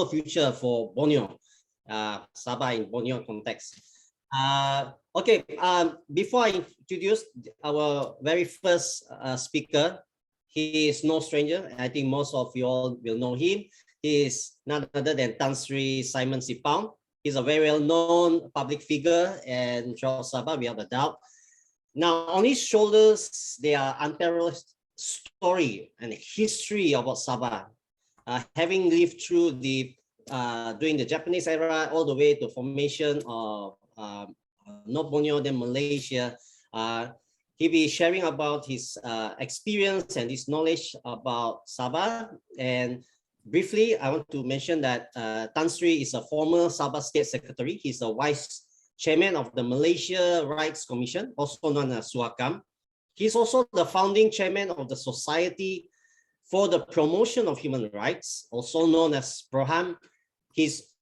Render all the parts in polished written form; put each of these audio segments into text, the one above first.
future for Borneo, Sabah in Borneo context. Okay, before I introduce our very first speaker, he is no stranger. I think most of you all will know him. He is none other than Tan Sri Simon Sipaun. He's a very well-known public figure and throughout Sabah, without a doubt. Now, on his shoulders, there are unparalleled story and history about Sabah. Having lived through the during the Japanese era all the way to formation of North Borneo, then Malaysia. He'll be sharing about his experience and his knowledge about Sabah. And briefly, I want to mention that Tan Sri is a former Sabah State Secretary. He's a Vice Chairman of the Malaysia Rights Commission, also known as SUAKAM. He's also the founding chairman of the Society for the Promotion of Human Rights, also known as PROHAM. He's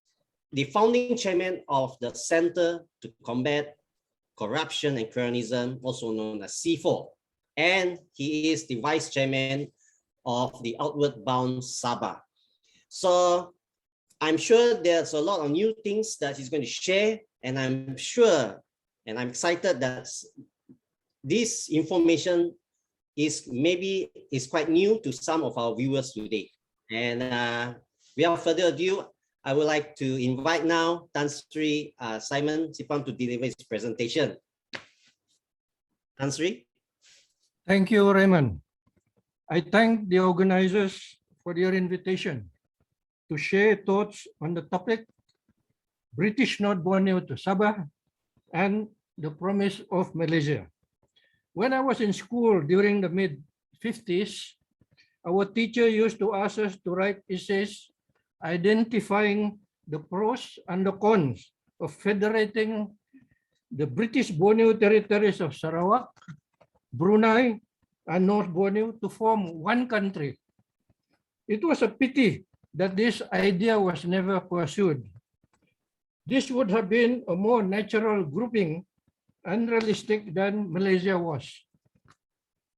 the founding chairman of the Center to Combat Corruption and Cronyism, also known as C4. And he is the vice chairman of the Outward Bound Sabah. So I'm sure there's a lot of new things that he's going to share, and I'm sure and I'm excited that this information is quite new to some of our viewers today. And without further ado, I would like to invite now Tan Sri Simon Sipaun to deliver his presentation. Tan Sri. Thank you, Raymond. I thank the organizers for their invitation to share thoughts on the topic, British North Borneo to Sabah and the promise of Malaysia. When I was in school during the mid-50s, our teacher used to ask us to write essays identifying the pros and the cons of federating the British Borneo territories of Sarawak, Brunei, and North Borneo to form one country. It was a pity that this idea was never pursued. This would have been a more natural grouping, unrealistic than Malaysia was.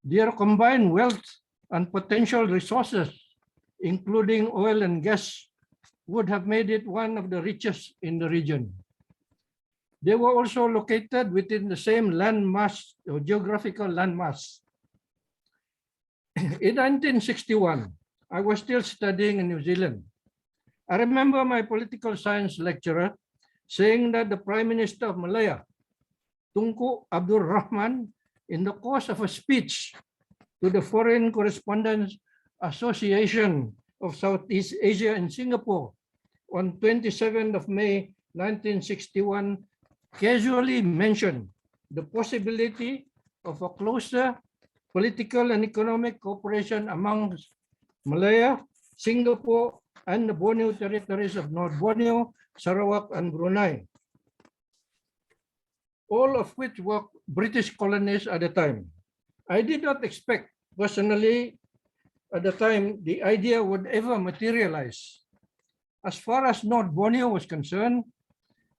Their combined wealth and potential resources, including oil and gas, would have made it one of the richest in the region. They were also located within the same landmass or geographical landmass. In 1961, I was still studying in New Zealand. I remember my political science lecturer saying that the Prime Minister of Malaya, Tunku Abdul Rahman, in the course of a speech to the Foreign Correspondents Association of Southeast Asia in Singapore on 27th of May 1961, casually mentioned the possibility of a closer political and economic cooperation among Malaya, Singapore, and the Borneo territories of North Borneo, Sarawak, and Brunei, all of which were British colonies at the time. I did not expect personally at the time the idea would ever materialize. As far as North Borneo was concerned,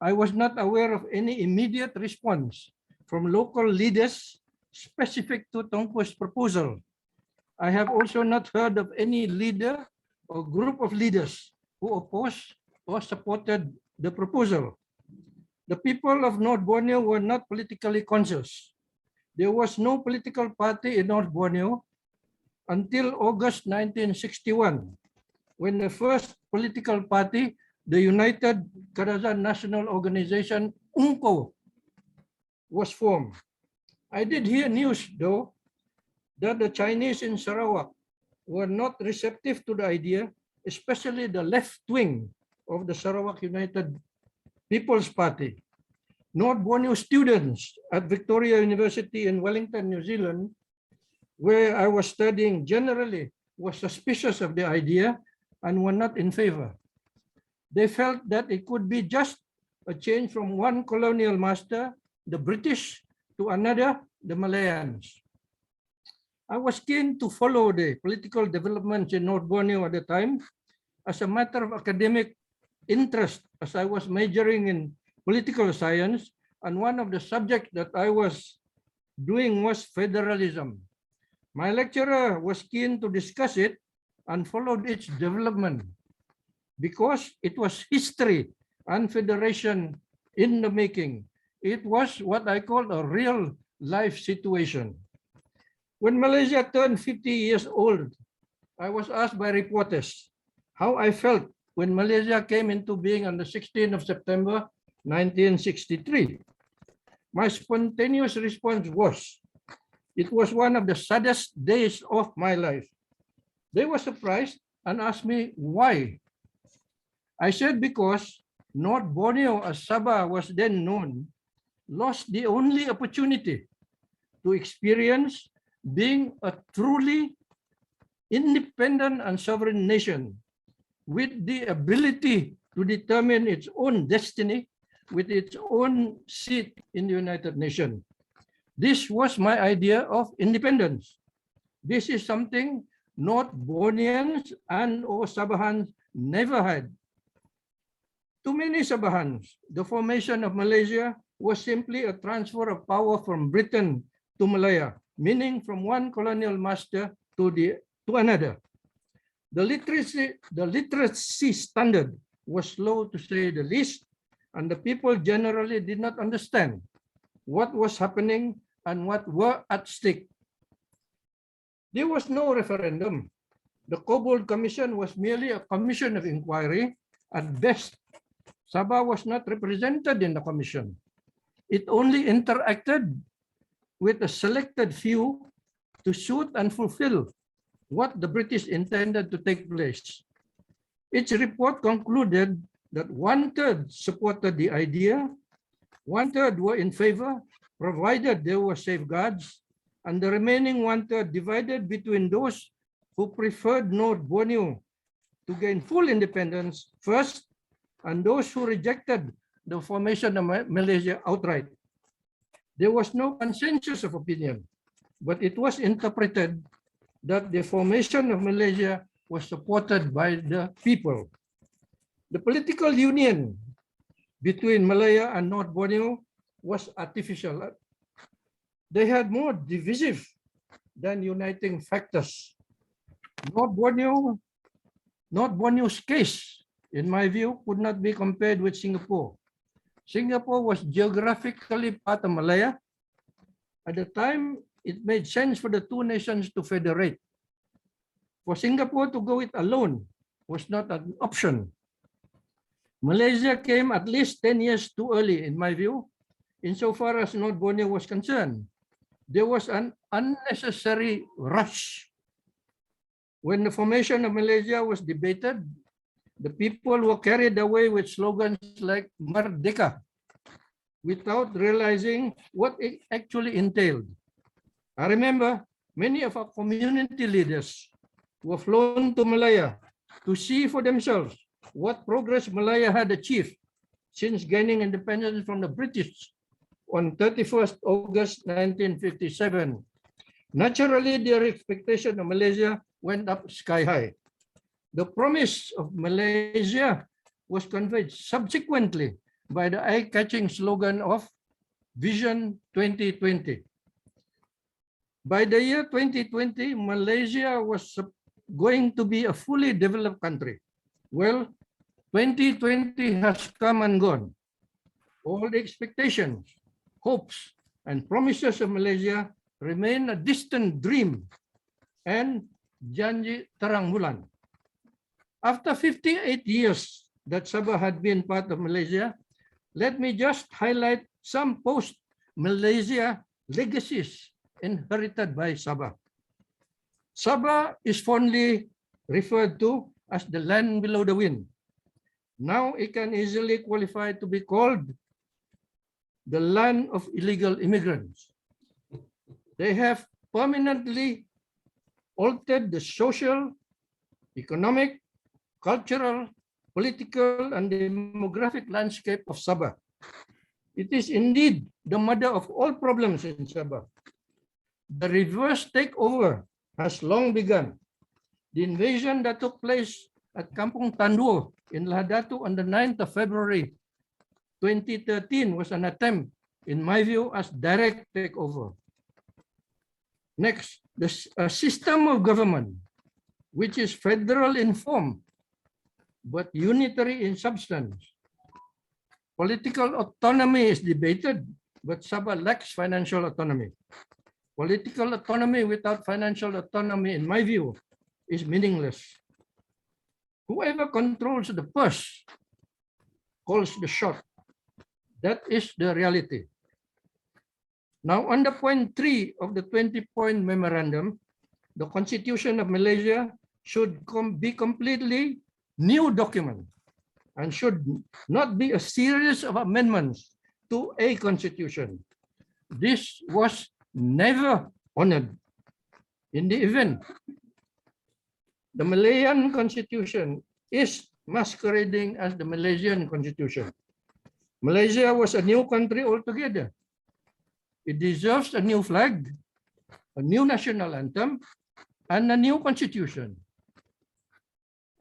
I was not aware of any immediate response from local leaders specific to Tunku's proposal. I have also not heard of any leader or group of leaders who opposed or supported the proposal. The people of North Borneo were not politically conscious. There was no political party in North Borneo until August 1961, when the first political party, the United Kadazan National Organization, UNCO, was formed. I did hear news, though, that the Chinese in Sarawak were not receptive to the idea, especially the left wing of the Sarawak United People's Party. North Borneo students at Victoria University in Wellington, New Zealand, where I was studying, generally were suspicious of the idea and were not in favor. They felt that it could be just a change from one colonial master, the British, to another, the Malayans. I was keen to follow the political developments in North Borneo at the time as a matter of academic interest, as I was majoring in political science, and one of the subjects that I was doing was federalism. My lecturer was keen to discuss it and followed its development. because it was history and federation in the making. It was what I call a real life situation. When Malaysia turned 50 years old, I was asked by reporters how I felt when Malaysia came into being on the 16th of September, 1963. My spontaneous response was, it was one of the saddest days of my life. They were surprised and asked me why. I said because North Borneo, as Sabah was then known, lost the only opportunity to experience being a truly independent and sovereign nation with the ability to determine its own destiny with its own seat in the United Nations. This was my idea of independence. This is something North Borneans and or Sabahans never had. To many Sabahans, the formation of Malaysia was simply a transfer of power from Britain to Malaya, meaning from one colonial master to another. The literacy standard was low, to say the least, and the people generally did not understand what was happening and what were at stake. There was no referendum. The Cobold Commission was merely a commission of inquiry. At best, Sabah was not represented in the commission. It only interacted with a selected few to suit and fulfill what the British intended to take place. Its report concluded that 1/3 supported the idea, 1/3 were in favor, provided there were safeguards, and the remaining 1/3 divided between those who preferred North Borneo to gain full independence first, and those who rejected the formation of Malaysia outright. There was no consensus of opinion, but it was interpreted that the formation of Malaysia was supported by the people. The political union between Malaya and North Borneo was artificial. They had more divisive than uniting factors. North Borneo's case, in my view, could not be compared with Singapore. Singapore was geographically part of Malaya. At the time, it made sense for the two nations to federate. For Singapore to go it alone was not an option. Malaysia came at least 10 years too early, in my view, insofar as North Borneo was concerned. There was an unnecessary rush. When the formation of Malaysia was debated, the people were carried away with slogans like Merdeka without realizing what it actually entailed. I remember many of our community leaders were flown to Malaya to see for themselves what progress Malaya had achieved since gaining independence from the British on 31st August 1957. Naturally, their expectation of Malaysia went up sky high. The promise of Malaysia was conveyed subsequently by the eye-catching slogan of Vision 2020. By the year 2020, Malaysia was going to be a fully developed country. Well, 2020 has come and gone. All the expectations, hopes, and promises of Malaysia remain a distant dream and janji terang bulan. After 58 years that Sabah had been part of Malaysia, let me just highlight some post-Malaysia legacies inherited by Sabah. Sabah is fondly referred to as the land below the wind. Now it can easily qualify to be called the land of illegal immigrants. They have permanently altered the social, economic, cultural, political, and demographic landscape of Sabah. It is indeed the mother of all problems in Sabah. The reverse takeover has long begun. The invasion that took place at Kampung Tanduo in Lahadatu on the 9th of February 2013 was an attempt, in my view, as direct takeover. Next, the system of government, which is federal in form, but unitary in substance. Political autonomy is debated, but Sabah lacks financial autonomy. Political autonomy without financial autonomy, in my view, is meaningless. Whoever controls the purse calls the shot. That is the reality. Now, under point 3 of the 20-point memorandum, the Constitution of Malaysia should be completely new document and should not be a series of amendments to a constitution. This was never honored. In the event, the Malayan constitution is masquerading as the Malaysian constitution. Malaysia was a new country altogether. It deserves a new flag, a new national anthem, and a new constitution.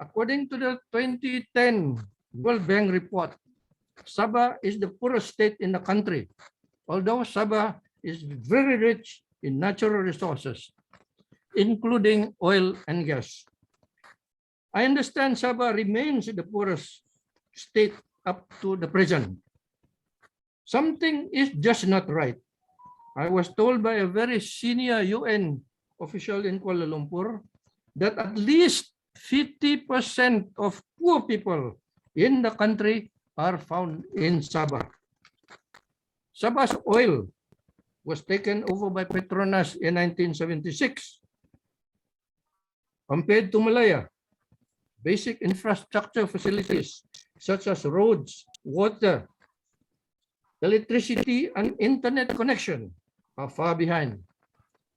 According to the 2010 World Bank report, Sabah is the poorest state in the country, although Sabah is very rich in natural resources, including oil and gas. I understand Sabah remains the poorest state up to the present. Something is just not right. I was told by a very senior UN official in Kuala Lumpur that at least 50% of poor people in the country are found in Sabah. Sabah's oil was taken over by Petronas in 1976. Compared to Malaya, basic infrastructure facilities such as roads, water, electricity, and internet connection are far behind.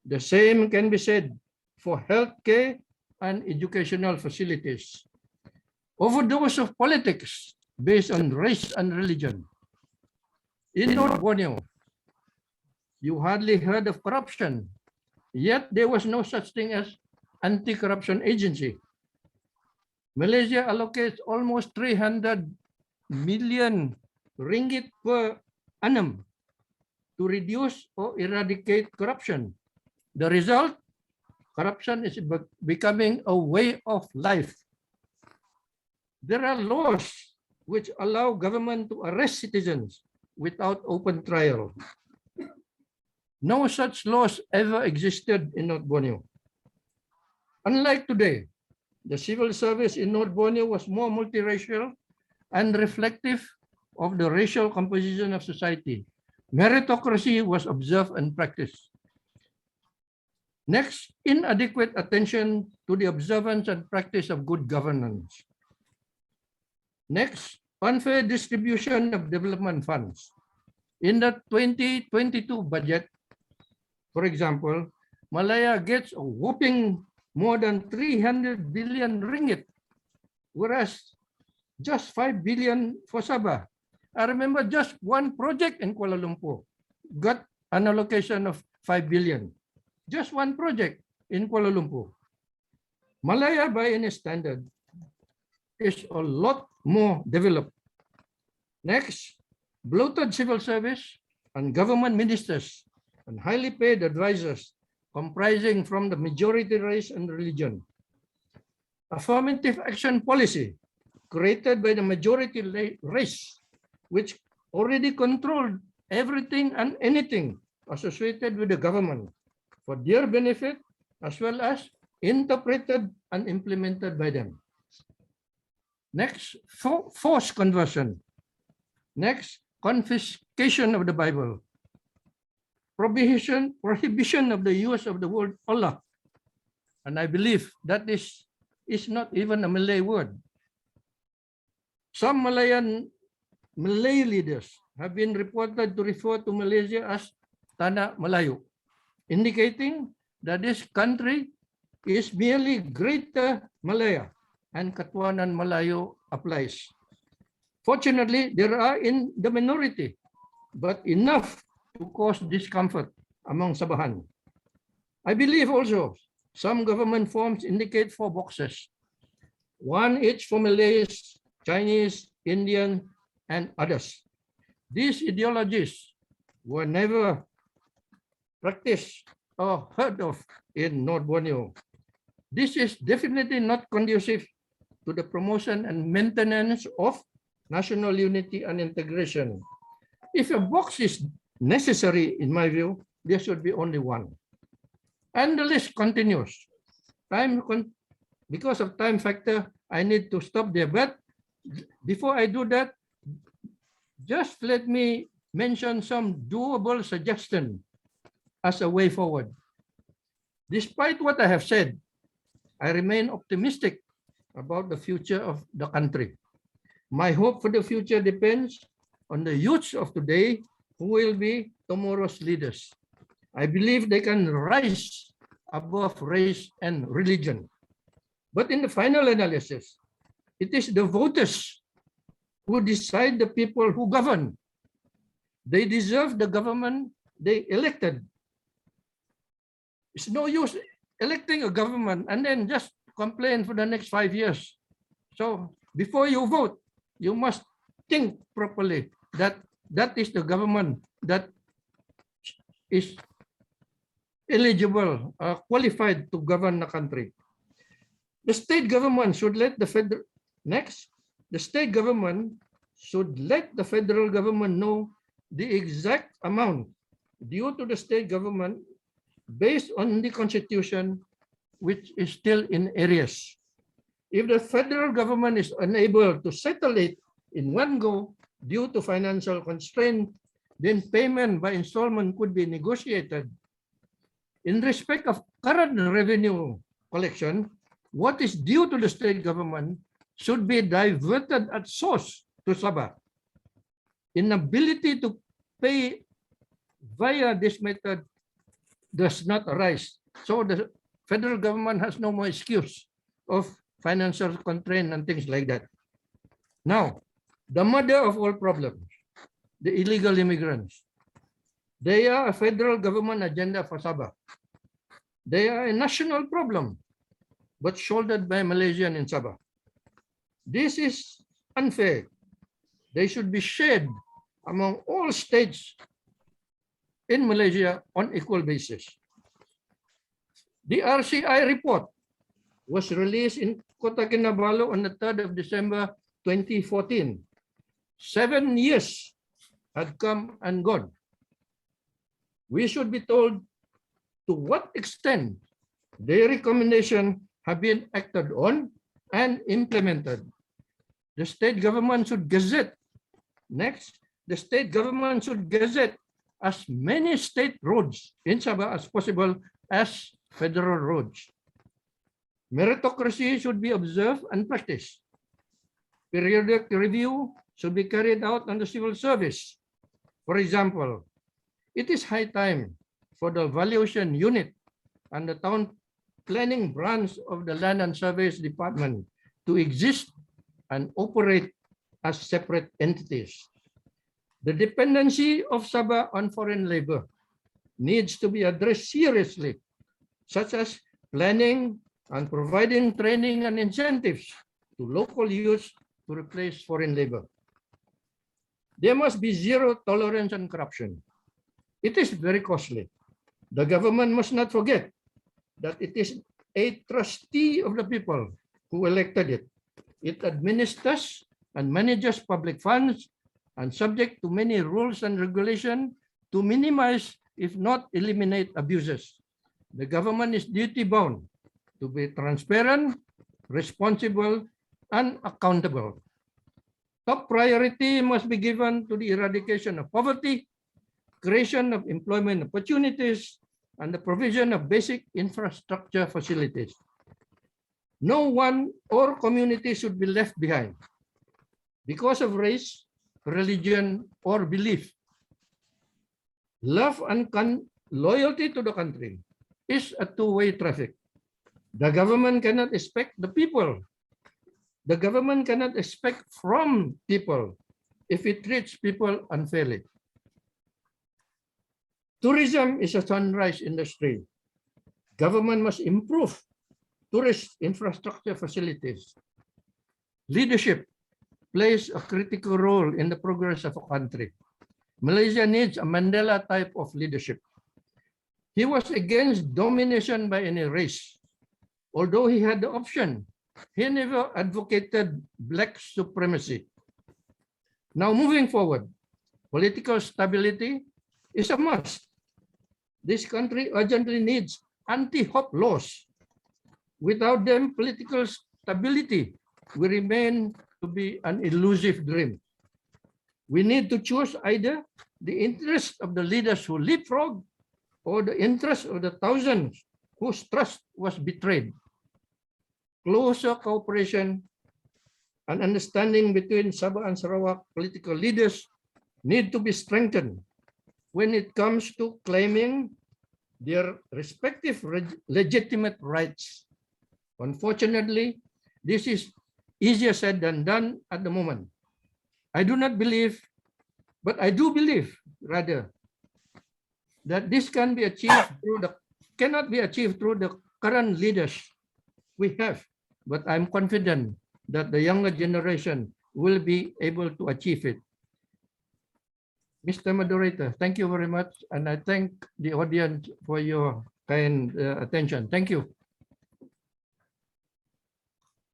The same can be said for healthcare and educational facilities. Overdose of politics based on race and religion. In North Borneo, you hardly heard of corruption, yet there was no such thing as anti-corruption agency. Malaysia allocates almost 300 million ringgit per annum to reduce or eradicate corruption. The result, corruption is becoming a way of life. There are laws which allow government to arrest citizens without open trial. No such laws ever existed in North Borneo. Unlike today, the civil service in North Borneo was more multiracial and reflective of the racial composition of society. Meritocracy was observed and practiced. Next, inadequate attention to the observance and practice of good governance. Next, unfair distribution of development funds. In the 2022 budget, for example, Malaya gets a whopping more than 300 billion ringgit, whereas just 5 billion for Sabah. I remember just one project in Kuala Lumpur got an allocation of 5 billion. Just one project in Kuala Lumpur. Malaya, by any standard, is a lot more developed. Next, bloated civil service and government ministers and highly paid advisors comprising from the majority race and religion. Affirmative action policy created by the majority race, which already controlled everything and anything associated with the government for their benefit, as well as interpreted and implemented by them. Next, forced conversion. Next, confiscation of the Bible. Prohibition of the use of the word Allah. And I believe that is not even a Malay word. Some Malay leaders have been reported to refer to Malaysia as Tanah Melayu, indicating that this country is merely Greater Malaya and Ketuanan Melayu applies. Fortunately, there are in the minority, but enough to cause discomfort among Sabahan. I believe also some government forms indicate 4 boxes, one each for Malays, Chinese, Indian, and others. These ideologies were never practiced or heard of in North Borneo. This is definitely not conducive to the promotion and maintenance of national unity and integration. If a box is necessary, in my view, there should be only one. And the list continues. Because of time factor, I need to stop there. But before I do that, just let me mention some doable suggestions as a way forward. Despite what I have said, I remain optimistic about the future of the country. My hope for the future depends on the youth of today who will be tomorrow's leaders. I believe they can rise above race and religion. But in the final analysis, it is the voters who decide the people who govern. They deserve the government they elected. It's no use electing a government and then just complain for the next 5 years. So before you vote, you must think properly that that is the government that is eligible, qualified to govern the country. The state government should let the federal, the state government should let the federal government know the exact amount due to the state government based on the constitution, which is still in arrears. If the federal government is unable to settle it in one go due to financial constraint, then payment by installment could be negotiated. In respect of current revenue collection, what is due to the state government should be diverted at source to Sabah. Inability to pay via this method does not arise. So the federal government has no more excuse of financial constraint and things like that. Now, the mother of all problems, the illegal immigrants. They are a federal government agenda for Sabah. They are a national problem, but shouldered by Malaysian in Sabah. This is unfair. They should be shared among all states in Malaysia on equal basis. The RCI report was released in Kota Kinabalu on the 3rd of December 2014. 7 years had come and gone. We should be told to what extent their recommendations have been acted on and implemented. The state government should gazette. Next, the state government should gazette as many state roads in Sabah as possible as federal roads. Meritocracy should be observed and practiced. Periodic review should be carried out on the civil service. For example, it is high time for the valuation unit and the town planning branch of the Land and Surveys Department to exist and operate as separate entities. The dependency of Sabah on foreign labor needs to be addressed seriously, such as planning and providing training and incentives to local youth to replace foreign labor. There must be zero tolerance on corruption. It is very costly. The government must not forget that it is a trustee of the people who elected it. It administers and manages public funds and subject to many rules and regulations to minimize, if not eliminate, abuses. The government is duty-bound to be transparent, responsible, and accountable. Top priority must be given to the eradication of poverty, creation of employment opportunities, and the provision of basic infrastructure facilities. No one or community should be left behind because of race, religion, or belief. Love and loyalty to the country is a two-way traffic. The government cannot expect the people. The government cannot expect from people if it treats people unfairly. Tourism is a sunrise industry. Government must improve tourist infrastructure facilities. Leadership plays a critical role in the progress of a country. Malaysia needs a Mandela type of leadership. He was against domination by any race. Although he had the option, He never advocated black supremacy. Now, moving forward, political stability is a must. This country urgently needs anti-hop laws. Without them, political stability will remain to be an elusive dream. We need to choose either the interest of the leaders who leapfrog or the interest of the thousands whose trust was betrayed. Closer cooperation and understanding between Sabah and Sarawak political leaders need to be strengthened when it comes to claiming their respective legitimate rights. Unfortunately, this is easier said than done at the moment. I do not believe, but I do believe, rather, that this can be achieved cannot be achieved through the current leaders we have, but I'm confident that the younger generation will be able to achieve it. Mr. Moderator, thank you very much, and I thank the audience for your kind attention. Thank you.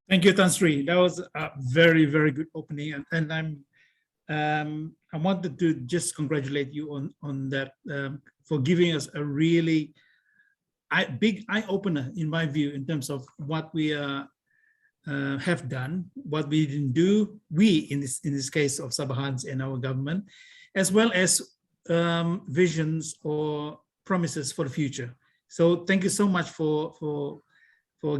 Thank you, Tan Sri. That was a very, very good opening, and I wanted to just congratulate you on that for giving us a really big eye opener, in my view, in terms of what we have done, what we didn't do. We, in this case of Sabahans and our government, as well as visions or promises for the future. So thank you so much for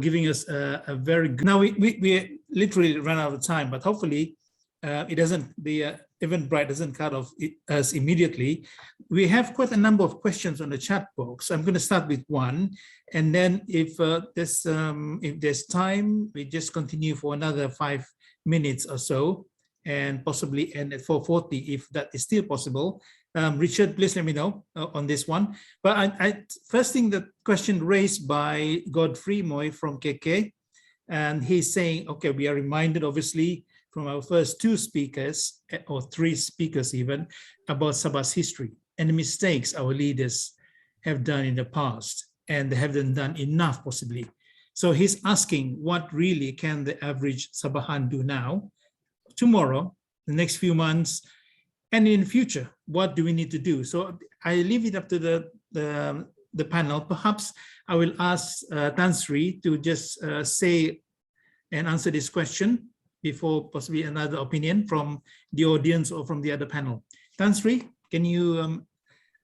giving us a very good. Now we literally ran out of time, but hopefully it doesn't. The Eventbrite doesn't cut off us immediately. We have quite a number of questions on the chat box. I'm going to start with one, and then if there's time, we just continue for another 5 minutes or so, and possibly end at 4:40 if that is still possible. Richard, please let me know on this one. But first thing, the question raised by Godfrey Moy from KK, and he's saying, okay, we are reminded obviously from our first 2 speakers, or 3 speakers even, about Sabah's history and the mistakes our leaders have done in the past, and they haven't done enough possibly. So he's asking, what really can the average Sabahan do now, tomorrow, the next few months, and in the future? What do we need to do? So I leave it up to the panel. Perhaps I will ask Tan Sri to just say and answer this question before possibly another opinion from the audience or from the other panel. Tan Sri, can you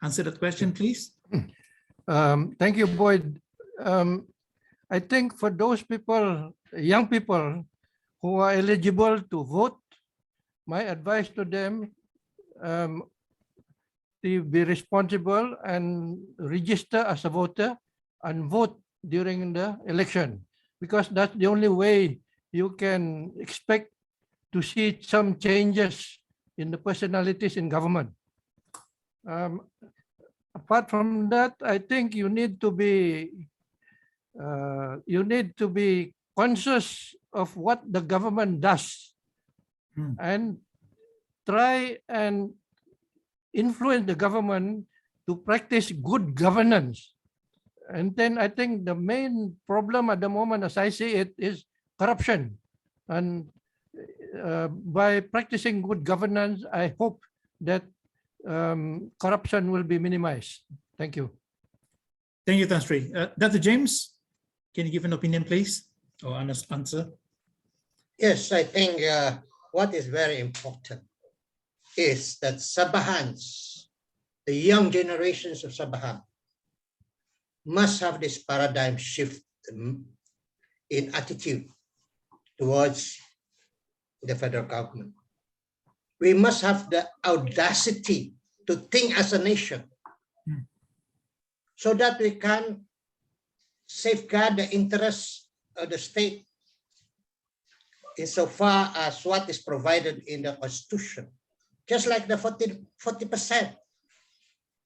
answer that question, please? Thank you, Boyd. I think for those people, young people who are eligible to vote, my advice to them to be responsible and register as a voter and vote during the election, because that's the only way you can expect to see some changes in the personalities in government. Apart from that, I think you need to be conscious of what the government does and try and influence the government to practice good governance. And then I think the main problem at the moment, as I see it, is corruption. And by practicing good governance, I hope that corruption will be minimized. Thank you. Thank you, Tan Sri. Dr. James, can you give an opinion, please, or an answer? Yes, I think what is very important is that Sabahans, the young generations of Sabahan, must have this paradigm shift in attitude towards the federal government. We must have the audacity to think as a nation so that we can safeguard the interests of the state insofar as what is provided in the Constitution. Just like the 40%.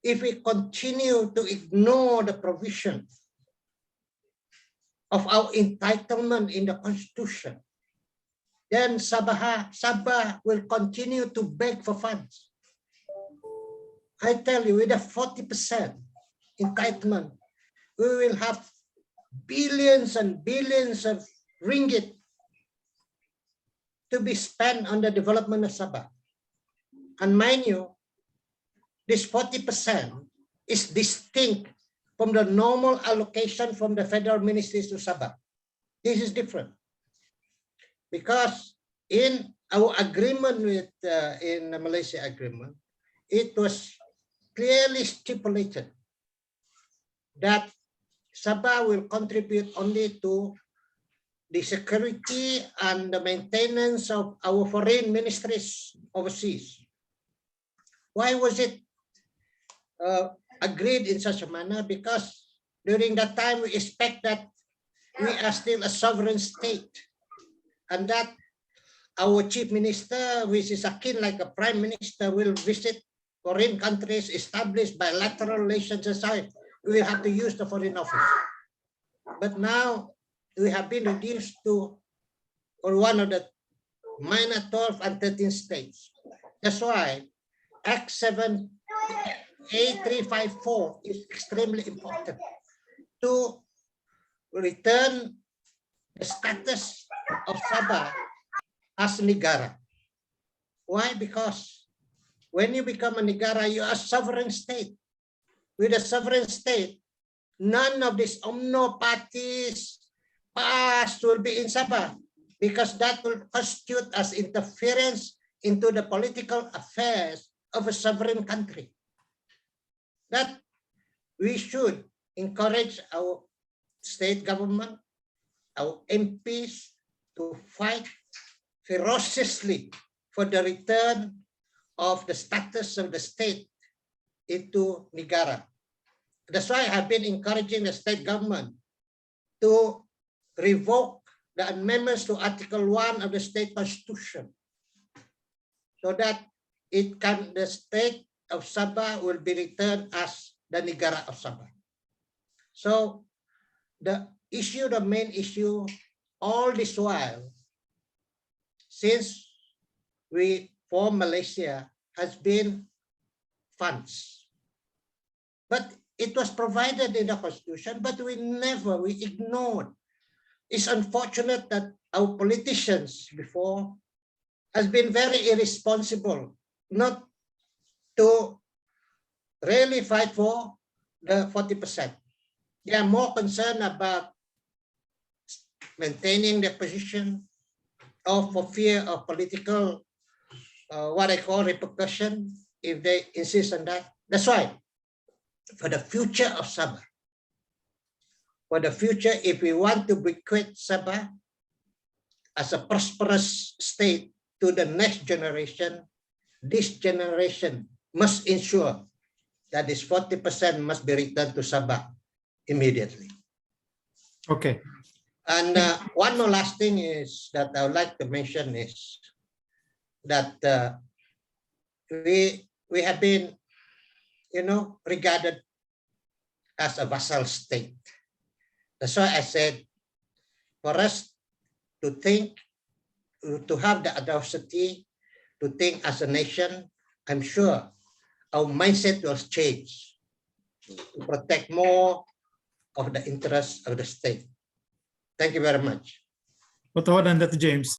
If we continue to ignore the provision of our entitlement in the Constitution, then Sabah will continue to beg for funds. I tell you, with a 40% entitlement, we will have billions and billions of ringgit to be spent on the development of Sabah. And mind you, this 40% is distinct from the normal allocation from the federal ministries to Sabah. This is different because in our agreement with in the Malaysia agreement, it was clearly stipulated that Sabah will contribute only to the security and the maintenance of our foreign ministries overseas. Why was it agreed in such a manner? Because during that time we expect that we are still a sovereign state and that our chief minister, which is akin like a prime minister, will visit foreign countries, establish bilateral relations aside. We will have to use the foreign office. But now we have been reduced to one of the minor 12 and 13 states. That's why Act 7 A354 is extremely important to return the status of Sabah as negara. Why? Because when you become a negara, you are a sovereign state. With a sovereign state, none of these UMNO parties past will be in Sabah because that will constitute as interference into the political affairs of a sovereign country. That we should encourage our state government, our MPs to fight ferociously for the return of the status of the state into negara. That's why I've been encouraging the state government to revoke the amendments to Article 1 of the state constitution so that the state of Sabah will be returned as the negara of Sabah. So the main issue, all this while, since we formed Malaysia, has been funds. But it was provided in the constitution, but we ignored. It's unfortunate that our politicians before has been very irresponsible not to really fight for the 40%. They are more concerned about maintaining their position or for fear of political, what I call repercussion, if they insist on that. That's why, for the future of Sabah, for the future, if we want to bequeath Sabah as a prosperous state to the next generation, this generation must ensure that this 40% must be returned to Sabah immediately. Okay. And one more last thing is that I would like to mention is that we have been, regarded as a vassal state. That's why I said, for us to think, to have the audacity to think as a nation, I'm sure our mindset will change to protect more of the interests of the state. Thank you very much. Patawaran Dr. James.